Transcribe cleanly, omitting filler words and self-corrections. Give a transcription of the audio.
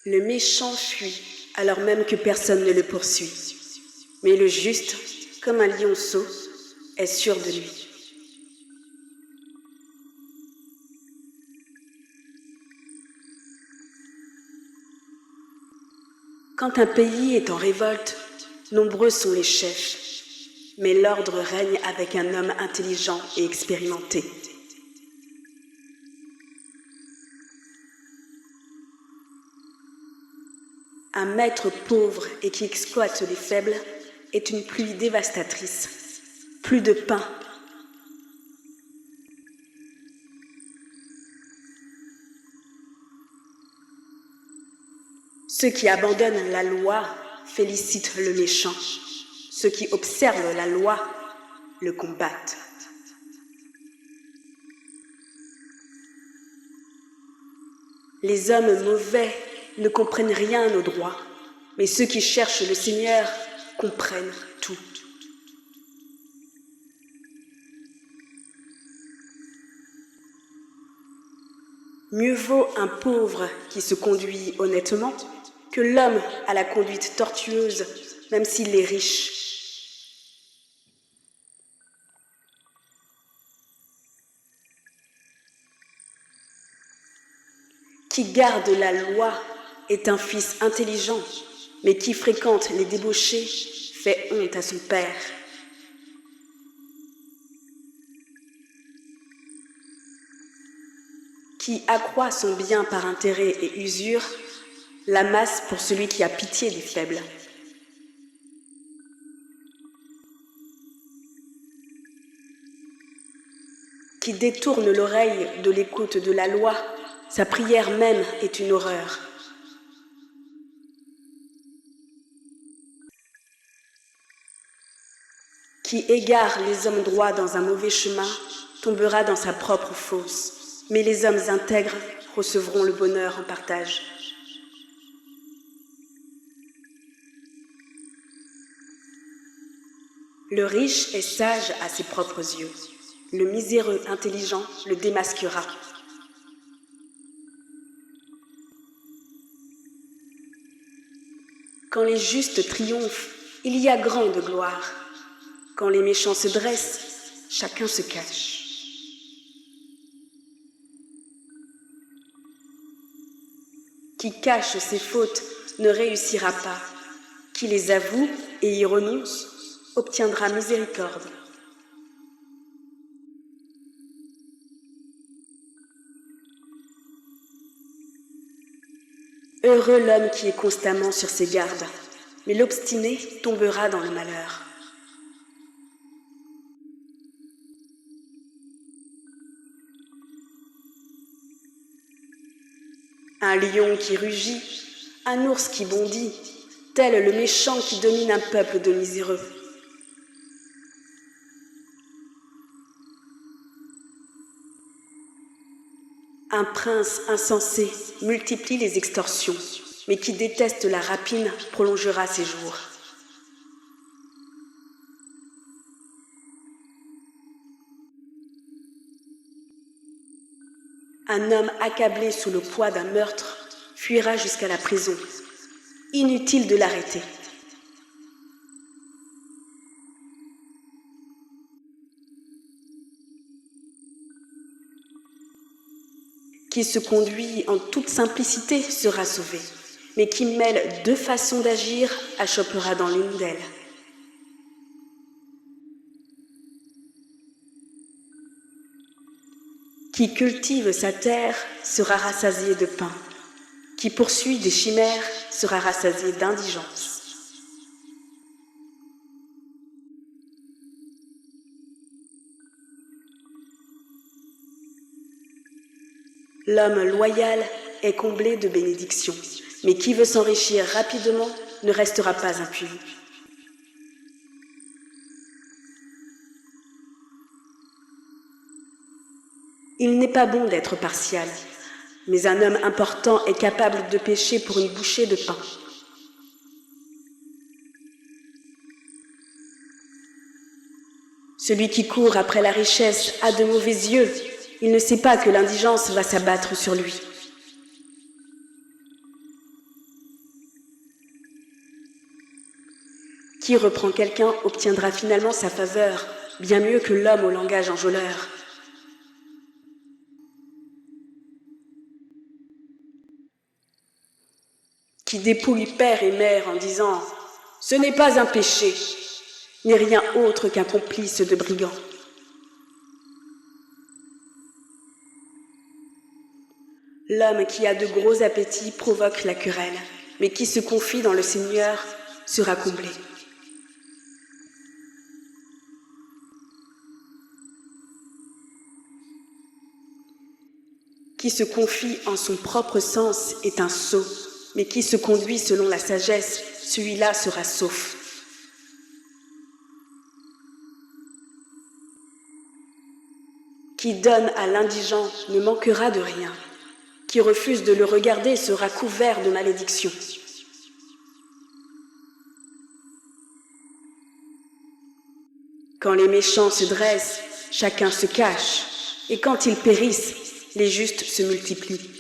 Le méchant fuit, alors même que personne ne le poursuit. Mais le juste, comme un lionceau, est sûr de lui. Quand un pays est en révolte, nombreux sont les chefs, mais l'ordre règne avec un homme intelligent et expérimenté. Un maître pauvre et qui exploite les faibles est une pluie dévastatrice. Plus de pain. Ceux qui abandonnent la loi félicitent le méchant. Ceux qui observent la loi le combattent. Les hommes mauvais ne comprennent rien au droit, mais ceux qui cherchent le Seigneur comprennent tout. Mieux vaut un pauvre qui se conduit honnêtement que l'homme à la conduite tortueuse, même s'il est riche. Qui garde la loi est un fils intelligent, mais qui fréquente les débauchés fait honte à son père. Qui accroît son bien par intérêt et usure, l'amasse pour celui qui a pitié des faibles. Qui détourne l'oreille de l'écoute de la loi, sa prière même est une horreur. Qui égare les hommes droits dans un mauvais chemin tombera dans sa propre fosse, mais les hommes intègres recevront le bonheur en partage. Le riche est sage à ses propres yeux. Le miséreux intelligent le démasquera. Quand les justes triomphent, il y a grande gloire. Quand les méchants se dressent, chacun se cache. Qui cache ses fautes ne réussira pas. Qui les avoue et y renonce obtiendra miséricorde. Heureux l'homme qui est constamment sur ses gardes, mais l'obstiné tombera dans le malheur. Un lion qui rugit, un ours qui bondit, tel le méchant qui domine un peuple de miséreux. Un prince insensé multiplie les extorsions, mais qui déteste la rapine prolongera ses jours. Un homme accablé sous le poids d'un meurtre fuira jusqu'à la prison. Inutile de l'arrêter. Qui se conduit en toute simplicité sera sauvé, mais qui mêle deux façons d'agir achoppera dans l'une d'elles. Qui cultive sa terre sera rassasié de pain. Qui poursuit des chimères sera rassasié d'indigence. L'homme loyal est comblé de bénédictions, mais qui veut s'enrichir rapidement ne restera pas impuni. Il n'est pas bon d'être partial, mais un homme important est capable de pécher pour une bouchée de pain. Celui qui court après la richesse a de mauvais yeux. Il ne sait pas que l'indigence va s'abattre sur lui. Qui reprend quelqu'un obtiendra finalement sa faveur, bien mieux que l'homme au langage enjôleur. Qui dépouille père et mère en disant « Ce n'est pas un péché », n'est rien autre qu'un complice de brigands. L'homme qui a de gros appétits provoque la querelle, mais qui se confie dans le Seigneur sera comblé. Qui se confie en son propre sens est un sot, mais qui se conduit selon la sagesse, celui-là sera sauf. Qui donne à l'indigent ne manquera de rien. Qui refuse de le regarder sera couvert de malédiction. Quand les méchants se dressent, chacun se cache, et quand ils périssent, les justes se multiplient.